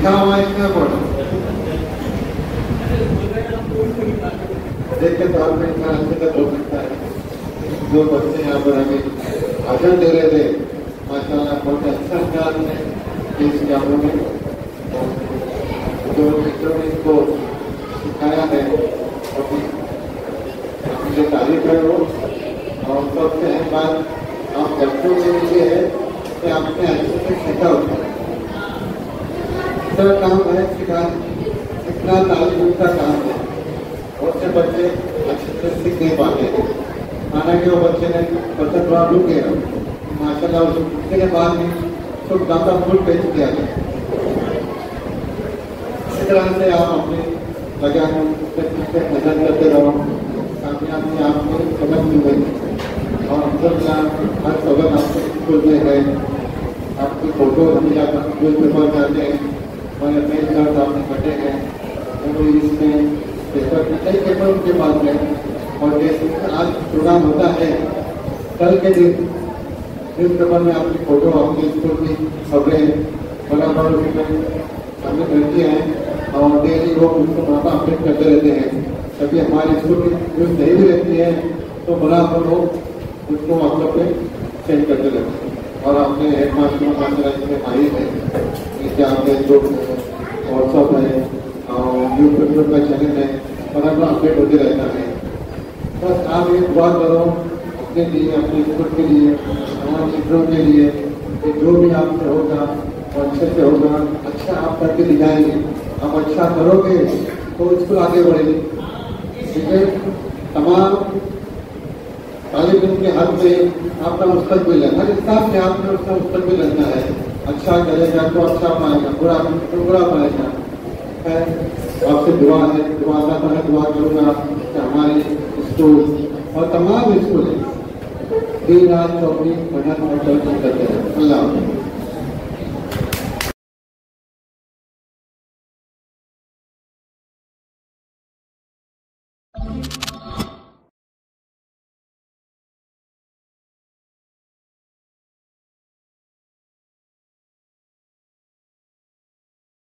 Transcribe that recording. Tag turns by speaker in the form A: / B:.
A: लिखा हुआ इसमें पढ़ो, देख के तो आप इंसान अच्छे से बोल सकता है। जो बच्चे यहाँ पर हमें भाषण दे रहे थे, माशाल्लाह बहुत अच्छा ख्याल है पेश किया उन्होंने। जो मित्रों ने इसको सिखाया है और मुझे तारीफ है वो। और सबसे अहम बात आप बच्चों के लिए है कि आपने अच्छे से सीखा होता है। दूसरा काम है सीखना तालीम का काम है। बहुत से बच्चे अच्छे से सीख नहीं पाते हैं। माना कि वो बच्चे ने बच्चा थोड़ा रुक गया, माशाल्लाह उसको सीखने के बाद भी उसको ज्यादा फुल पेश किया गया। इस तरह से आप अपने लगा मेहनत करते रहो, कामयाबी आपको समझ मिल गई। और हर सबक आपके स्कूल में है, आपकी फोटो हमेशा न्यूज पेपर जाते हैं और मेल कार्ड आपने कटे हैं, इसमें पेपर कई पेपर उनके पास है। और जैसे आज प्रोग्राम होता है, कल के दिन न्यूज पेपर में आपकी फोटो आपके स्कूल की खबरें बराबर उसमें हमने करती हैं और डेली वो उसको बराबर अपडेट करते रहते हैं। कभी हमारे स्कूल की न्यूज नहीं भी रहती है तो बराबर वो उसको व्हाट्सएप पे सेंड करते रहते हैं। और अपने हेड मास्टर मास्टर इसमें माहिर है, क्या फेसबुक व्हाट्सएप है और यूट्यूब का चैनल है, बराबर अपडेट होते रहता है। बस आप एक दुआ करो अपने लिए, अपने स्कूल के लिए, हमारे मित्रों के लिए कि जो भी आपसे होगा वो अच्छे से होगा। अच्छा आप करके दिखाएंगे, आप अच्छा करोगे तो स्कूल आगे बढ़ेगी। ठीक है, तमाम तालिब इल्म के हाथ में आपका मुस्तकबिल है। हर इंसान के हाथ में उसका मुस्तकबिल रहता है। अच्छा करेगा तो अच्छा पाएगा, बुरा तो बुरा पाएगा। आपसे दुआ है, दुआ करूँगा कि हमारे स्कूल और तमाम स्कूल दिन रात 24 घंटा करते हैं। अल्लाह।